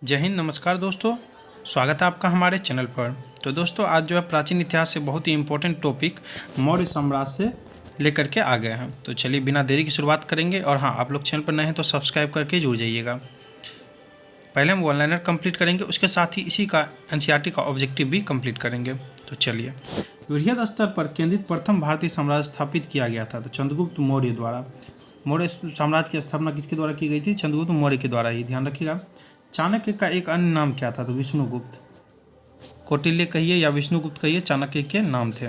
जय हिंद, नमस्कार दोस्तों। स्वागत है आपका हमारे चैनल पर। तो दोस्तों आज जो है प्राचीन इतिहास से बहुत ही इम्पोर्टेंट टॉपिक मौर्य साम्राज्य से लेकर के आ गए हैं। तो चलिए बिना देरी की शुरुआत करेंगे। और हाँ, आप लोग चैनल पर नए हैं तो सब्सक्राइब करके जुड़ जाइएगा। पहले हम वन लाइनर कंप्लीट करेंगे, उसके साथ ही इसी का एनसीईआरटी का ऑब्जेक्टिव भी कंप्लीट करेंगे। तो चलिए, वृहद स्तर पर केंद्रित प्रथम भारतीय साम्राज्य स्थापित किया गया था तो चंद्रगुप्त मौर्य द्वारा। मौर्य साम्राज्य की स्थापना किसके द्वारा की गई थी? चंद्रगुप्त मौर्य के द्वारा ही, ध्यान रखिएगा। चाणक्य का एक अन्य नाम क्या था? तो विष्णुगुप्त। कौटिल्य कहिए या विष्णुगुप्त कहिए, चाणक्य के नाम थे।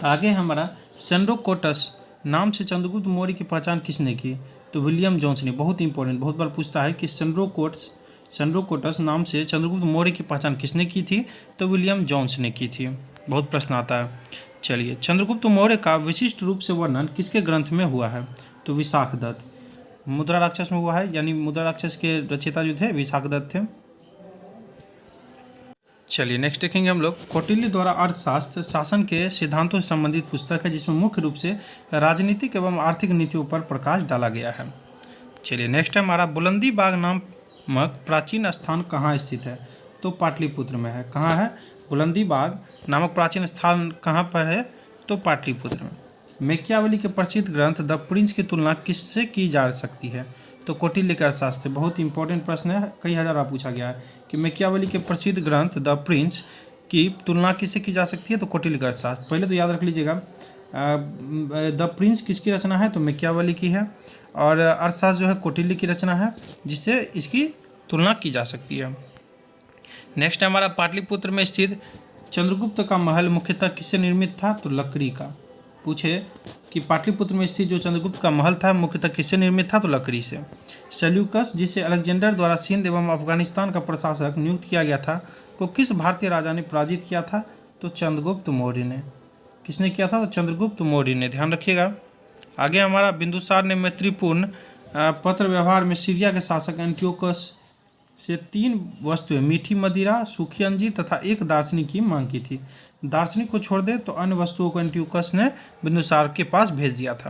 आगे हमारा सेंड्रोकोटस नाम से चंद्रगुप्त मौर्य की पहचान किसने की? तो विलियम जोन्स ने। बहुत इंपॉर्टेंट, बहुत बार पूछता है कि सेंड्रोकोटस नाम से चंद्रगुप्त मौर्य की पहचान किसने की थी? तो विलियम जोन्स ने की थी। बहुत प्रश्न आता है। चलिए, चंद्रगुप्त मौर्य का विशिष्ट रूप से वर्णन किसके ग्रंथ में हुआ है? तो विशाखदत्त। मुद्रा राक्षस में हुआ है, यानी मुद्रा राक्षस के रचयिता जो थे विशाखदत्त थे। चलिए नेक्स्ट देखेंगे हम लोग। कौटिल्य द्वारा अर्थशास्त्र शासन के सिद्धांतों से संबंधित पुस्तक है, जिसमें मुख्य रूप से राजनीतिक एवं आर्थिक नीतियों पर प्रकाश डाला गया है। चलिए नेक्स्ट है हमारा, बुलंदी बाग नामक प्राचीन स्थान कहाँ स्थित है? तो पाटलिपुत्र में है। कहाँ है? बुलंदी बाग नामक प्राचीन स्थान कहाँ पर है? तो पाटलिपुत्र में। मैकियावली के प्रसिद्ध ग्रंथ द प्रिंस की तुलना किससे की जा सकती है? तो कौटिल्य के अर्थशास्त्र। बहुत इंपॉर्टेंट प्रश्न है, कई हजार बार पूछा गया है कि मैकियावली के प्रसिद्ध ग्रंथ द प्रिंस की तुलना किससे की जा सकती है? तो कौटिल्य का अर्थशास्त्र। पहले तो याद रख लीजिएगा, द प्रिंस किसकी रचना है? तो मैकियावली की है। और अर्थशास्त्र जो है कौटिल्य की रचना है, जिससे इसकी तुलना की जा सकती है। नेक्स्ट है हमारा, पाटलिपुत्र में स्थित चंद्रगुप्त का महल मुख्यतः किससे निर्मित था? तो लकड़ी का। पूछे कि पाटलिपुत्र में स्थित जो चंद्रगुप्त का महल था मुख्यतः किससे निर्मित था? तो लकड़ी से। सेल्यूकस, जिसे अलेक्जेंडर द्वारा सिंध एवं अफगानिस्तान का प्रशासक नियुक्त किया गया था, को किस भारतीय राजा ने पराजित किया था? तो चंद्रगुप्त मौर्य ने। किसने किया था? तो चंद्रगुप्त मौर्य ने, ध्यान रखिएगा। आगे हमारा, बिंदुसार ने मैत्रीपूर्ण पत्र व्यवहार में सीरिया के शासक एंटियोकस से 3 वस्तुएं, मीठी मदिरा, सूखी अंजीर तथा एक दार्शनिक की मांग की थी। दार्शनिक को छोड़ दे तो अन्य वस्तुओं को एंटियोकस ने बिंदुसार के पास भेज दिया था।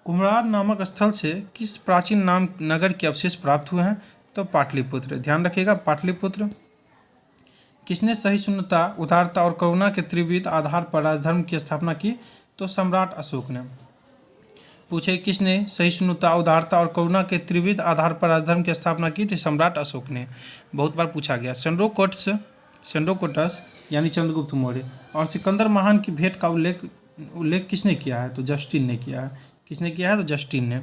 कुम्हरार नामक स्थल से किस प्राचीन नाम नगर के अवशेष प्राप्त हुए हैं? तो पाटलिपुत्र। ध्यान रखिएगा, पाटलिपुत्र। किसने सहिष्णुता, उदारता और करुणा के त्रिविध आधार पर राजधर्म की स्थापना की? तो सम्राट अशोक ने। पूछे किसने सहिष्णुता, उदारता और करुणा के त्रिविध आधार पर राजधर्म की स्थापना की थी? सम्राट अशोक ने। बहुत बार पूछा गया। सेंड्रोकोटस यानी चंद्रगुप्त मौर्य और सिकंदर महान की भेंट का उल्लेख किसने किया है? तो जस्टिन ने किया है। किसने किया है? तो जस्टिन ने।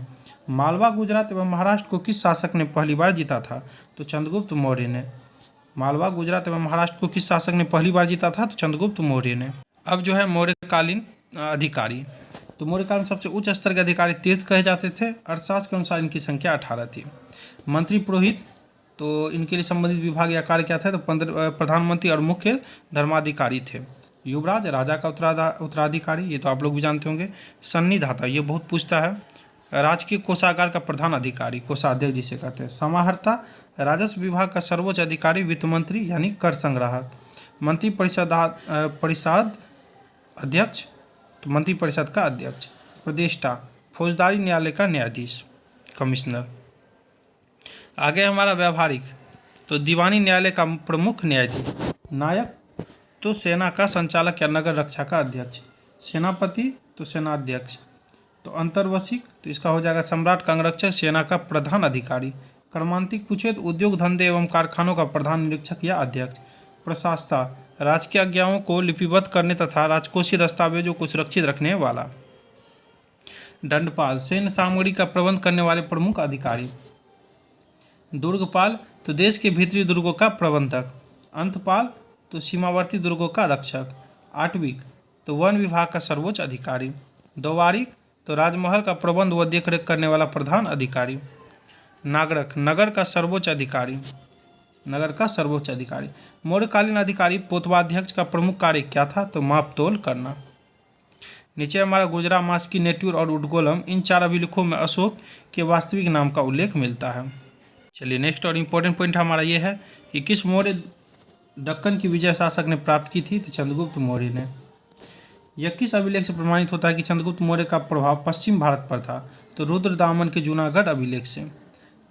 मालवा, गुजरात एवं महाराष्ट्र को किस शासक ने पहली बार जीता था? तो चंद्रगुप्त मौर्य ने। मालवा, गुजरात एवं महाराष्ट्र को किस शासक ने पहली बार जीता था? तो चंद्रगुप्त मौर्य ने। अब जो है मौर्यकालीन अधिकारी। तो मौर्यकाल में सबसे उच्च स्तर के अधिकारी तीर्थ कहे जाते थे। अर्थशास्त्र के अनुसार इनकी संख्या 18 थी। मंत्री, पुरोहित, तो इनके लिए संबंधित विभाग या कार्य क्या था? तो प्रधानमंत्री और मुख्य धर्माधिकारी थे। युवराज, राजा का उत्तराधिकारी, ये तो आप लोग भी जानते होंगे। सन्निधाता, ये बहुत पूछता है। राजकीय कोषागार का प्रधान अधिकारी, कोषाध्यक्ष जिसे कहते हैं। समाहर्ता, राजस्व विभाग का सर्वोच्च अधिकारी। वित्त मंत्री यानी कर संग्राहक। मंत्री परिषद अध्यक्ष, तो मंत्री परिषद का अध्यक्ष। प्रदेष्टा, फौजदारी न्यायालय का न्यायाधीश, कमिश्नर। आगे हमारा व्यावहारिक, तो दीवानी न्यायालय का प्रमुख न्यायाधीश। नायक, तो सेना का संचालक या नगर रक्षा का अध्यक्ष। सेनापति, तो सेनाध्यक्ष। तो अंतर्वसिक, तो इसका हो जाएगा सम्राट का अंगरक्षक, सेना का प्रधान अधिकारी। कर्मांतिक पूछे तो उद्योग धंधे एवं कारखानों का प्रधान निरीक्षक या अध्यक्ष। प्रशासता, राजकीय आज्ञाओं को लिपिबद्ध करने तथा राजकोषीय दस्तावेजों को सुरक्षित रखने वाला। दंडपाल, सैन्य सामग्री का प्रबंध करने वाले प्रमुख अधिकारी। दुर्गपाल, तो देश के भीतरी दुर्गों का प्रबंधक। अंतपाल, तो सीमावर्ती दुर्गों का रक्षक। आटविक, तो वन विभाग का सर्वोच्च अधिकारी। दोवारिक, तो राजमहल का प्रबंध व देखरेख करने वाला प्रधान अधिकारी। नागरक, नगर का सर्वोच्च अधिकारी। नगर का सर्वोच्च अधिकारी। मौर्यकालीन अधिकारी पोतवाध्यक्ष का प्रमुख कार्य क्या था? तो मापतोल करना। नीचे हमारा गुजरा, मास्की, नेट्यूर और उडगोलम, इन 4 अभिलेखों में अशोक के वास्तविक नाम का उल्लेख मिलता है। चलिए नेक्स्ट और इम्पोर्टेंट पॉइंट हमारा ये है कि किस मौर्य दक्कन की विजय शासक ने प्राप्त की थी? तो चंद्रगुप्त मौर्य ने। यह किस अभिलेख से प्रमाणित होता है कि चंद्रगुप्त मौर्य का प्रभाव पश्चिम भारत पर था? तो रुद्रदामन के जूनागढ़ अभिलेख से।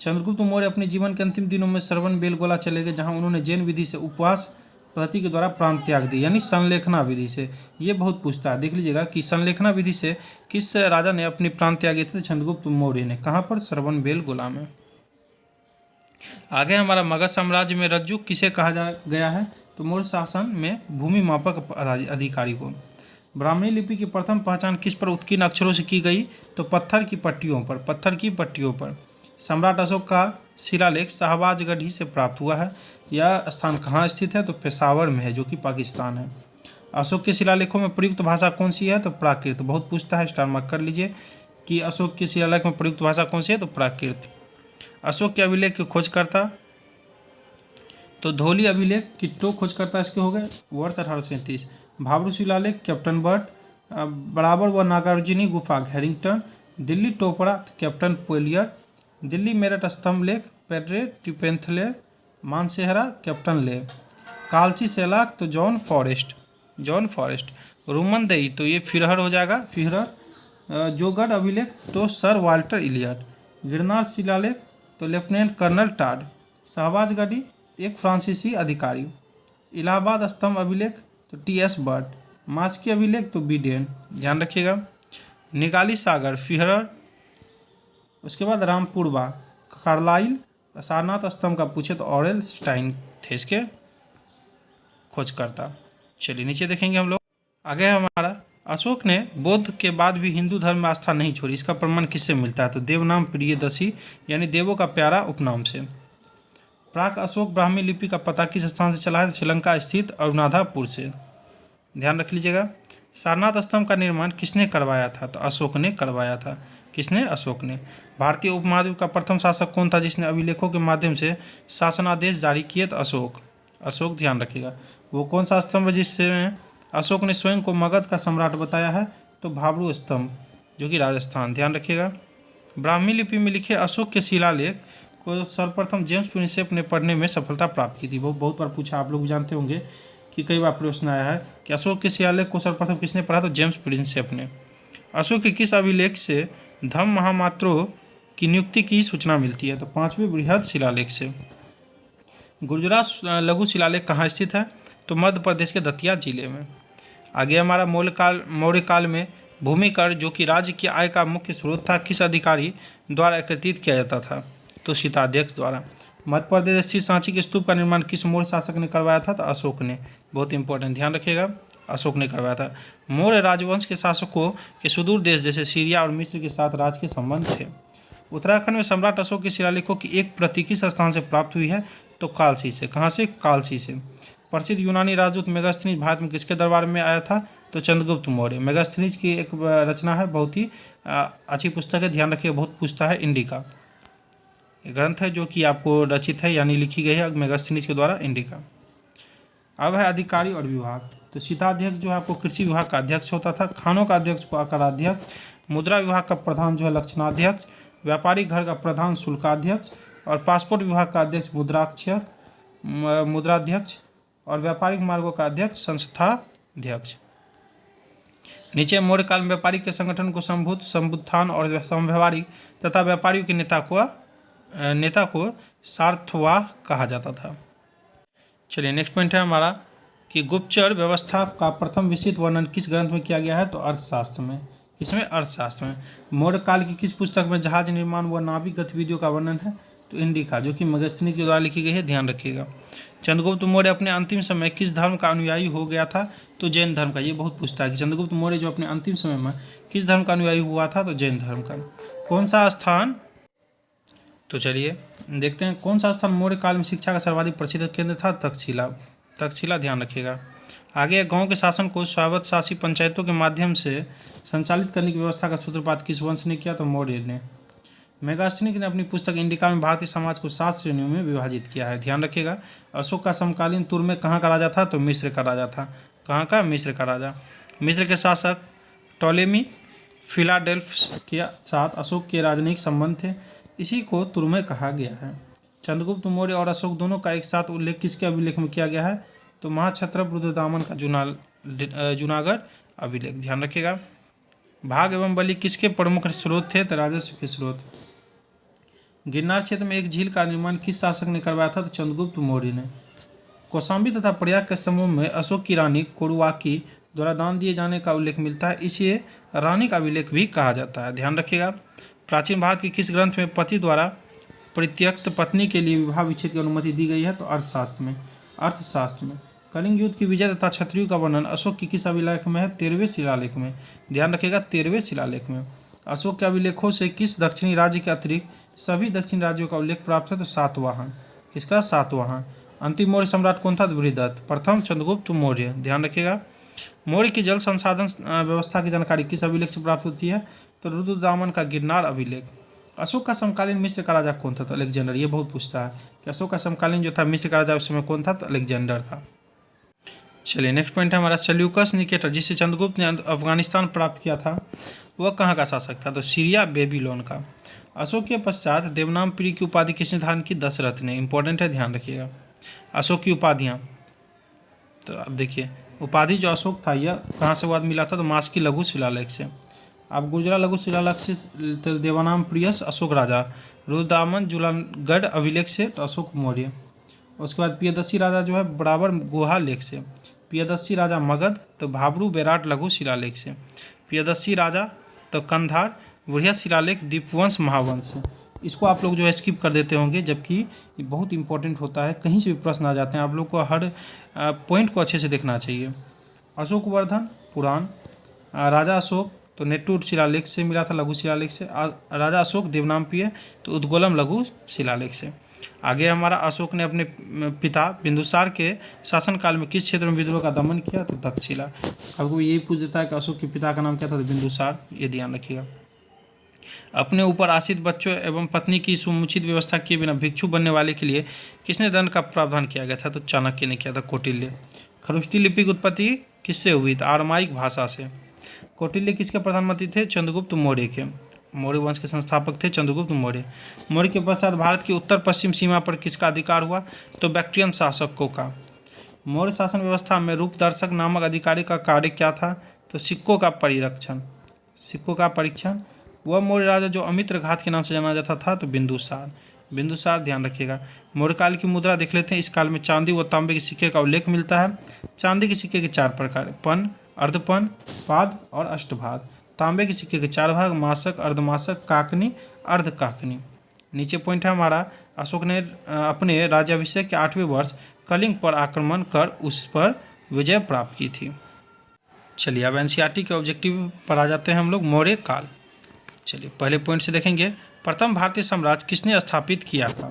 चंद्रगुप्त मौर्य अपने जीवन के अंतिम दिनों में श्रवण बेलगोला चले गए, जहां उन्होंने जैन विधि से उपवास पद्धति के द्वारा प्राण त्याग दी, यानी संलेखना विधि से। ये बहुत पूछता है, देख लीजिएगा कि संलेखना विधि से किस राजा ने अपनी प्राण त्यागे थे? चंद्रगुप्त मौर्य ने। कहाँ पर? श्रवण बेलगोला में। आगे हमारा मगध साम्राज्य में रज्जु किसे कहा गया है? तो मौर्य शासन में भूमि मापक अधिकारी को। ब्राह्मणी लिपि की प्रथम पहचान किस पर उत्कीर्ण अक्षरों से की गई? तो पत्थर की पट्टियों पर, पत्थर की पट्टियों पर। सम्राट अशोक का शिलालेख शाहबाजगढ़ी से प्राप्त हुआ है। यह स्थान कहाँ स्थित है? तो पेशावर में है, जो कि पाकिस्तान है। अशोक के शिलालेखों में प्रयुक्त भाषा कौन सी है? तो प्राकृत। बहुत पूछता है, स्टार मार्क कर लीजिए कि अशोक के शिलालेख में प्रयुक्त भाषा कौन सी है? तो प्राकृत। अशोक के अभिलेख की खोजकर्ता? तो धौली अभिलेख किट्टो खोजकर्ता इसके हो गए, वर्ष 1837। भाबरू शिलालेख कैप्टन बर्ट, बराबर व नागार्जुनी गुफा हैरिंगटन, दिल्ली टोपरा कैप्टन पोलियर, दिल्ली मेरठ स्तंभ लेख पेड्रे टिपेंथले, मानसेहरा कैप्टन ले, कालची सेलाक तो John forest, John forest. Roman दई तो ये फिरहर हो जाएगा, फिरहर। जोगढ़ अभिलेख तो सर वाल्टर इलियट, गिरनार शिलालेख तो लेफ्टिनेंट कर्नल टाड, शाहबाजगढ़ी एक फ्रांसीसी अधिकारी, इलाहाबाद स्तंभ अभिलेख तो टी.एस. बर्ट, मास्की अभिलेख तो बीडेन, ध्यान रखिएगा। निगाली सागर फिहरर, उसके बाद रामपुरबा कार्लाइल, सारनाथ स्तंभ का पूछे तो ऑरेल स्टाइन थे इसके खोजकर्ता। चलिए नीचे देखेंगे हम लोग। आगे हमारा अशोक ने बौद्ध के बाद भी हिंदू धर्म में आस्था नहीं छोड़ी, इसका प्रमाण किससे मिलता है? तो देवनाम प्रियदर्शी, यानी देवों का प्यारा उपनाम से। प्राक अशोक ब्राह्मी लिपि का पता किस स्थान से चला है? श्रीलंका स्थित अरुणाधापुर से, ध्यान रख लीजिएगा। सारनाथ स्तंभ का निर्माण किसने करवाया था? तो अशोक ने करवाया था। किसने? अशोक ने। भारतीय उपमहाद्वीप का प्रथम शासक कौन था जिसने अभिलेखों के माध्यम से शासनादेश जारी किए? तो अशोक, अशोक, ध्यान रखिएगा। वो कौन सा स्तंभ जिससे अशोक ने स्वयं को मगध का सम्राट बताया है? तो भाबरू स्तंभ, जो कि राजस्थान, ध्यान रखिएगा। ब्राह्मी लिपि में लिखे अशोक के शिलालेख को सर्वप्रथम जेम्स प्रिंसेप ने पढ़ने में सफलता प्राप्त की थी। वो बहुत बार पूछा, आप लोग भी जानते होंगे कि कई बार प्रश्न आया है कि अशोक के शिलालेख को सर्वप्रथम किसने पढ़ा? तो जेम्स प्रिंसेप ने। अशोक के किस अभिलेख से धम्म महामात्रों की नियुक्ति की सूचना मिलती है? तो 5वें बृहद शिलालेख से। गुजरात लघु शिलालेख कहाँ स्थित है? तो मध्य प्रदेश के दतिया जिले में। आगे हमारा मौर्य काल में भूमि कर, जो कि राज्य की आय का मुख्य स्रोत था, किस अधिकारी द्वारा एकत्रित किया जाता था? तो शीताध्यक्ष द्वारा। मध्य प्रदेश स्थित सांची के स्तूप का निर्माण किस मौर्य शासक ने करवाया था? तो अशोक ने। बहुत इंपॉर्टेंट, ध्यान रखिएगा, अशोक ने करवाया था। मौर्य राजवंश के शासकों के सुदूर देश जैसे सीरिया और मिस्र के साथ राज के संबंध थे। उत्तराखंड में सम्राट अशोक के शिलालेखों की एक प्रति किस स्थान से प्राप्त हुई है? तो कालसी से। कहाँ से? कालसी से। प्रसिद्ध यूनानी राजदूत मेगास्थनीज भारत में किसके दरबार में आया था? तो चंद्रगुप्त मौर्य। मेगास्थनीज की एक रचना है, बहुत ही अच्छी पुस्तक है, ध्यान रखिए, बहुत पूछता है। इंडिका ग्रंथ है जो कि आपको रचित है, यानी लिखी गई है मेगास्थनीज के द्वारा, इंडिका। अब है अधिकारी और विभाग। तो शीताध्यक्ष जो है आपको कृषि विभाग का अध्यक्ष होता था, खानों का अध्यक्ष को आकाराध्यक्ष, मुद्रा विभाग का प्रधान जो है लक्षणाध्यक्ष, व्यापारिक घर का प्रधान शुल्काध्यक्ष, और पासपोर्ट विभाग का अध्यक्ष मुद्राध्यक्ष, और व्यापारिक मार्गों का अध्यक्ष संस्थाध्यक्ष। नीचे मौर्य काल में व्यापारिक के संगठन को संबुत्थान और समव्यवहारिक तथा व्यापारियों के नेता को सार्थवाह कहा जाता था। चलिए नेक्स्ट पॉइंट है हमारा कि गुप्तचर व्यवस्था का प्रथम विस्तृत वर्णन किस ग्रंथ में किया गया है? तो अर्थशास्त्र में। किसमें? अर्थशास्त्र में। मौर्य काल की किस पुस्तक में जहाज निर्माण व नाविक गतिविधियों का वर्णन है? तो इंडिका, जो कि मेगास्थनीज के द्वारा लिखी गई है, ध्यान रखिएगा। चंद्रगुप्त मौर्य अपने अंतिम समय किस धर्म का अनुयायी हो गया था? तो जैन धर्म का। ये बहुत पूछता है कि चंद्रगुप्त मौर्य जो अपने अंतिम समय में किस धर्म का अनुयायी हुआ था? तो जैन धर्म का। कौन सा स्थान? तो चलिए देखते हैं कौन सा स्थान मौर्य काल में शिक्षा का सर्वाधिक प्रसिद्ध केंद्र था? तक्षशिला, तक्षशिला, ध्यान रखिएगा। आगे गांव के शासन को स्वायत्त शासी पंचायतों के माध्यम से संचालित करने की व्यवस्था का सूत्रपात किस वंश ने किया? तो मौर्य ने। मेगास्थनीज ने अपनी पुस्तक इंडिका में भारतीय समाज को 7 श्रेणियों में विभाजित किया है, ध्यान रखिएगा। अशोक का समकालीन तुर्मे कहाँ का राजा था? तो मिस्र का राजा था। कहाँ का? मिस्र का राजा। मिस्र के शासक टॉलेमी फिलाडेल्फस के साथ अशोक के राजनयिक संबंध थे, इसी को तुर्मे कहा गया है। चंद्रगुप्त मौर्य और अशोक दोनों का एक साथ उल्लेख किसके अभिलेख में किया गया है? तो महाक्षत्रप रुद्रदामन का जूनागढ़ अभिलेख, ध्यान रखिएगा। भाग एवं बलि किसके प्रमुख स्रोत थे? तो राजस्व के स्रोत। गिरनार क्षेत्र में एक झील का निर्माण किस शासक ने करवाया था? तो चंद्रगुप्त मौर्य ने। कौशाम्बी तथा प्रयाग के स्तंभों में अशोक की रानी कोडवाकी द्वारा दान दिए जाने का उल्लेख मिलता है, इसे रानी का अभिलेख भी कहा जाता है, ध्यान रखिएगा। प्राचीन भारत के किस ग्रंथ में पति द्वारा परित्यक्त पत्नी के लिए विवाह विच्छेद की अनुमति दी गई है? तो अर्थशास्त्र में। अर्थशास्त्र में कलिंग युद्ध की विजय तथा क्षत्रियों का वर्णन अशोक की किस अभिलेख में है? 13वें शिलालेख में, ध्यान रखिएगा 13वें शिलालेख में। अशोक के अभिलेखों से किस दक्षिणी राज्य के अतिरिक्त सभी दक्षिणी राज्यों का उल्लेख प्राप्त है? तो सातवाहन। किसका? सातवाहन। अंतिम मौर्य सम्राट कौन था? बृहदत्त। प्रथम चंद्रगुप्त मौर्य, ध्यान रखिएगा। मौर्य की जल संसाधन व्यवस्था की जानकारी किस अभिलेख से प्राप्त होती है? तो रुद्रदामन का गिरनार अभिलेख। अशोक का समकालीन मिस्र का राजा कौन था? तो अलेक्जेंडर। ये बहुत पूछता है कि अशोक का समकालीन जो था मिस्र का राजा उस समय कौन था? तो अलेक्जेंडर था। चलिए नेक्स्ट पॉइंट है हमारा सेल्यूकस निकेटर, जिसे चंद्रगुप्त ने अफगानिस्तान प्राप्त किया था, वह कहाँ का शासक था? तो सीरिया बेबीलोन का। अशोक के पश्चात देवनाम प्रिय की उपाधि किसने धारण की? दशरथ ने। इंपॉर्टेंट है, ध्यान रखिएगा। अशोक की उपाधियाँ, तो अब देखिए उपाधि जो अशोक था यह कहाँ से बाद मिला था? तो मास की लघु शिलालेख से। अब गुजरा लघु शिलालेख से तो देवानाम प्रियस अशोक राजा, रुद्रदामन जुलानगढ़ अभिलेख से तो अशोक मौर्य। उसके बाद प्रियदर्शी राजा जो है बराबर गुहा लेख से, प्रियदर्शी राजा मगध तो भाबरू बेराट लघु शिलालेख से, प्रियदर्शी राजा तो कंधार बृहद शिलालेख दीपवंश महावंश से। इसको आप लोग जो है स्किप कर देते होंगे, जबकि ये बहुत इंपॉर्टेंट होता है, कहीं से भी प्रश्न आ जाते हैं, आप लोग को हर पॉइंट को अच्छे से देखना चाहिए। अशोक वर्धन पुराण, राजा अशोक तो नेटूर शिलालेख से मिला था, लघु शिलालेख से। राजा अशोक देवनामप्रिय तो उद्गोलम लघु शिलालेख से। आगे हमारा अशोक ने अपने पिता बिंदुसार के शासनकाल में किस क्षेत्र में विद्रोह का दमन किया? तो तक्षशिला। आपको यही पूछ देता है कि अशोक के पिता का नाम क्या था? तो बिंदुसार, ये ध्यान रखिएगा। अपने ऊपर आश्रित बच्चों एवं पत्नी की समुचित व्यवस्था किए बिना भिक्षु बनने वाले के लिए किसने दंड का प्रावधान किया गया था? तो चाणक्य ने किया था, कौटिल्य। खरुष्टी लिपि की उत्पत्ति किससे हुई? तो आरमाइक भाषा से। कौटिल्य किसके प्रधानमंत्री थे? चंद्रगुप्त मौर्य के। मौर्य वंश के संस्थापक थे चंद्रगुप्त मौर्य। मौर्य के पश्चात भारत की उत्तर पश्चिम सीमा पर किसका अधिकार हुआ? तो बैक्ट्रियन शासकों का। मौर्य शासन व्यवस्था में रूपदर्शक नामक अधिकारी का कार्य क्या था? तो सिक्कों का परिरक्षण। सिक्कों का परीक्षण। वह मौर्य राजा जो अमित्र घात के नाम से जाना जाता था तो बिंदुसार। बिंदुसार, ध्यान रखिएगा। मौर्य काल की मुद्रा देख लेते हैं। इस काल में चांदी व तांबे के सिक्के का उल्लेख मिलता है। चांदी के सिक्के के 4 प्रकार, पन, अर्धपन, पाद और अष्टभाग। तांबे के सिक्के के 4 भाग, मासक, अर्धमासक, काकनी, अर्धकाकनी। नीचे पॉइंट है हमारा, अशोक ने अपने राज्याभिषेक के 8वें वर्ष कलिंग पर आक्रमण कर उस पर विजय प्राप्त की थी। चलिए अब एनसीईआरटी के ऑब्जेक्टिव पर आ जाते हैं हम लोग। मौर्य काल, चलिए पहले पॉइंट से देखेंगे। प्रथम भारतीय साम्राज्य किसने स्थापित किया था?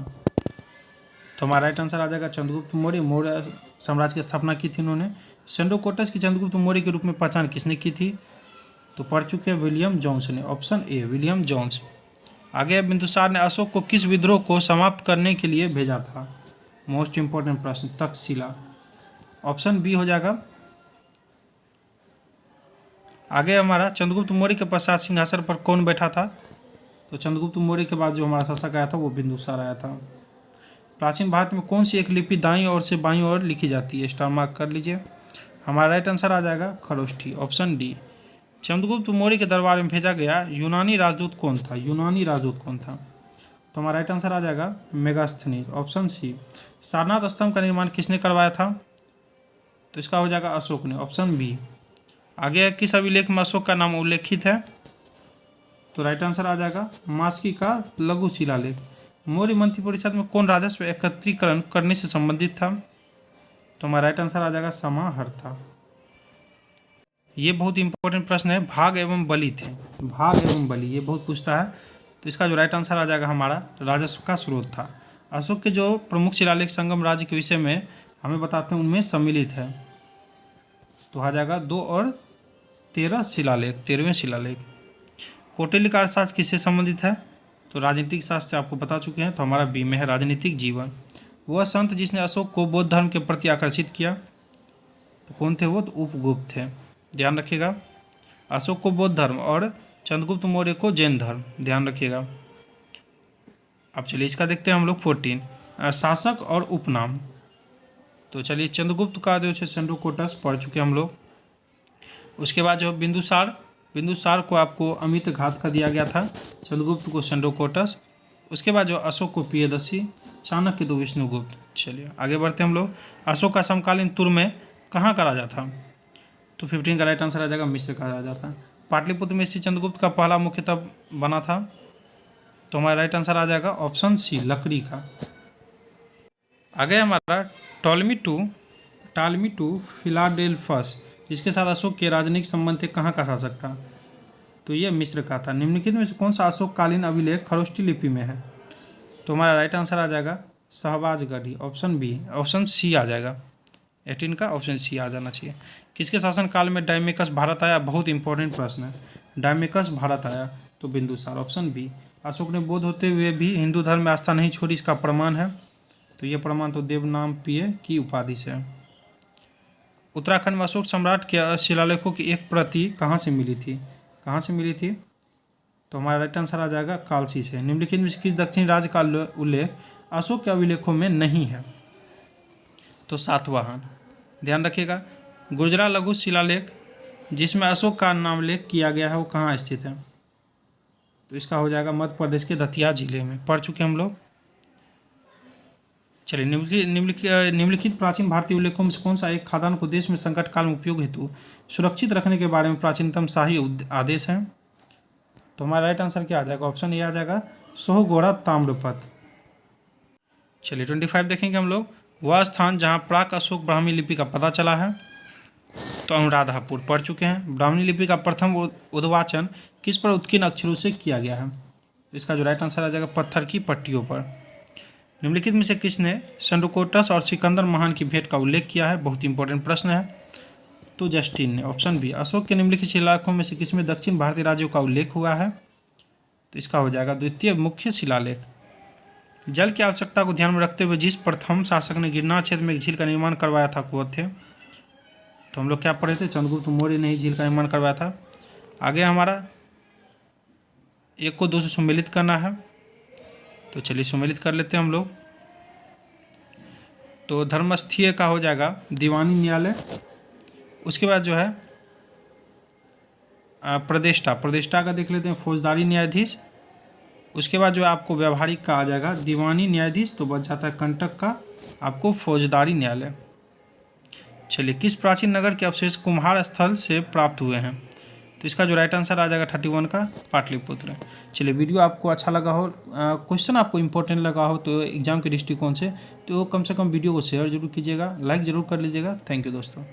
तो हमारा राइट आंसर आ जाएगा चंद्रगुप्त मौर्य। मौर्य साम्राज्य की स्थापना की थी उन्होंने। सेंडोकोटस की चंद्रगुप्त मौर्य के रूप में पहचान किसने की थी? तो पढ़ चुके हैं विलियम जोन्स ने, ऑप्शन ए विलियम जोन्स। आगे बिंदुसार ने अशोक को किस विद्रोह को समाप्त करने के लिए भेजा था? मोस्ट इंपॉर्टेंट प्रश्न, तक्षशिला। ऑप्शन बी हो जाएगा। आगे हमारा चंद्रगुप्त मौर्य के पश्चात सिंहासन पर कौन बैठा था? तो चंद्रगुप्त मौर्य के बाद जो हमारा शासक आया था वो बिंदुसार आया था। प्राचीन भारत में कौन सी एक लिपि दाईं ओर से बाईं ओर लिखी जाती है? स्टार मार्क कर लीजिए। हमारा राइट आंसर आ जाएगा खरोष्ठी, ऑप्शन डी। चंद्रगुप्त मौर्य के दरबार में भेजा गया यूनानी राजदूत कौन था? यूनानी राजदूत कौन था? तो हमारा राइट आंसर आ जाएगा मेगास्थनीज, ऑप्शन सी। सारनाथ स्तंभ का निर्माण किसने करवाया था? तो इसका हो जाएगा अशोक ने, ऑप्शन बी। आगे किस अभिलेख में अशोक का नाम उल्लेखित है? तो राइट आंसर आ जाएगा मास्की का लघु शिलालेख। मौर्य मंत्रिपरिषद में कौन राजस्व एकत्रीकरण करने से संबंधित था? तो हमारा राइट आंसर आ जाएगा समाहर्ता। ये बहुत इंपॉर्टेंट प्रश्न है, भाग एवं बलि थे। भाग एवं बलि ये बहुत पूछता है, तो इसका जो राइट आंसर आ जाएगा हमारा राजस्व का स्रोत था। अशोक के जो प्रमुख शिलालेख संगम राज्य के विषय में हमें बताते हैं उनमें सम्मिलित है, तो आ जाएगा 2 और 13 शिलालेख, 13वें शिलालेख। कौटिल्य का अर्थशास्त्र किससे संबंधित है? तो राजनीतिक शास्त्र से आपको बता चुके हैं, तो हमारा बी में है राजनीतिक जीवन। वह संत जिसने अशोक को बौद्ध धर्म के प्रति आकर्षित किया, तो कौन थे वो? तो उपगुप्त थे, ध्यान रखिएगा। अशोक को बौद्ध धर्म और चंद्रगुप्त मौर्य को जैन धर्म, ध्यान रखिएगा। अब चलिए इसका देखते हैं हम लोग 14 शासक और उपनाम। तो चलिए चंद्रगुप्त का जो है सेंडोकोटस पढ़ चुके हम लोग। उसके बाद जो बिंदुसार को आपको अमित घात का दिया गया था, चंद्रगुप्त को सेंडोकोटस। उसके बाद जो अशोक को प्रियदर्शी, चाणक्य तो विष्णुगुप्त। चलिए आगे बढ़ते हम लोग। अशोक का समकालीन तुर्क में कहाँ का राजा था? तो 15 का राइट आंसर आ जाएगा मिस्र का राजा था। पाटलिपुत्र में श्री चंद्रगुप्त का पहला मुख्य तब बना था, तो हमारा राइट आंसर आ जाएगा ऑप्शन सी, लकड़ी का। आगे हमारा टालमी टू फिलाडेल्फस, जिसके साथ अशोक के राजनीतिक संबंध थे, कहाँ का शासक था? तो ये मिस्र का था। निम्नलिखित में से कौन सा अशोककालीन अभिलेख खरोष्ठी लिपि में है? तो हमारा राइट आंसर आ जाएगा Shahbazgarhi, option B, option C आ जाएगा। 18 का ऑप्शन सी आ जाना चाहिए। किसके शासन काल में डायमेकस भारत आया? बहुत इंपॉर्टेंट प्रश्न है। डायमेकस भारत आया, तो बिंदुसार, ऑप्शन बी। अशोक ने बौद्ध होते हुए भी हिंदू धर्म में आस्था नहीं छोड़ी, इसका प्रमाण है, तो ये प्रमाण तो देवनाम पिय की उपाधि से है। उत्तराखंड में अशोक सम्राट के शिलालेखों की एक प्रति कहाँ से मिली थी? कहाँ से मिली थी? तो हमारा राइट आंसर आ जाएगा कालसी से। निम्नलिखित में किस दक्षिणी राज्य का उल्लेख अशोक के अभिलेखों में नहीं है? तो सातवाहन। ध्यान रखिएगा, गुर्जरा लघु शिलालेख जिसमें अशोक का नाम उल्लेख किया गया है वो कहाँ स्थित है? तो इसका हो जाएगा मध्य प्रदेश के दतिया जिले में, पढ़ चुके हम लोग। चलिए निम्नलिखित प्राचीन भारतीय उल्लेखों में से कौन सा एक खाद्यान्न को देश में संकट काल में उपयोग हेतु सुरक्षित रखने के बारे में प्राचीनतम शाही आदेश है? तो हमारा राइट आंसर क्या आ जाएगा? ऑप्शन ए आ जाएगा सोहगोड़ा ताम्रपत्र। चलिए 25 देखेंगे हम लोग। वह स्थान जहाँ प्राक अशोक ब्राह्मी लिपि का पता चला है, तो अनुराधापुर, पढ़ चुके हैं। ब्राह्मी लिपि का प्रथम उद्वाचन किस पर उत्कीर्ण अक्षरों से किया गया है? इसका जो राइट आंसर आ जाएगा पत्थर की पट्टियों पर। निम्नलिखित में से किसने संडकोटस और सिकंदर महान की भेंट का उल्लेख किया है? बहुत इंपॉर्टेंट प्रश्न है, तो जस्टिन ने, ऑप्शन बी। अशोक के निम्नलिखित शिलालेखों में से किसमें दक्षिण भारतीय राज्यों का उल्लेख हुआ है? तो इसका हो जाएगा द्वितीय मुख्य शिलालेख। जल की आवश्यकता को ध्यान में रखते हुए जिस प्रथम शासक ने गिरनार क्षेत्र में एक झील का निर्माण करवाया था वो थे? तो हम लोग क्या पढ़े थे? चंद्रगुप्त मौर्य ने ही झील का निर्माण करवाया था। आगे हमारा एक को दो से सम्मिलित करना है, तो चलिए सम्मिलित कर लेते हैं हम लोग। तो धर्मस्थीय का हो जाएगा दीवानी न्यायालय। उसके बाद जो है प्रदेष्टा का देख लेते हैं, फौजदारी न्यायाधीश। उसके बाद जो है आपको व्यवहारिक का आ जाएगा दीवानी न्यायाधीश, तो बच जाता है कंटक का आपको फौजदारी न्यायालय। चलिए किस प्राचीन नगर के अवशेष कुम्हार स्थल से प्राप्त हुए हैं? तो इसका जो राइट आंसर आ जाएगा 31 का पाटलिपुत्र। चलिए वीडियो आपको अच्छा लगा हो, क्वेश्चन आपको इंपॉर्टेंट लगा हो तो एग्जाम के दृष्टिकोण से, तो कम वीडियो को शेयर जरूर कीजिएगा, लाइक जरूर कर लीजिएगा। थैंक यू दोस्तों।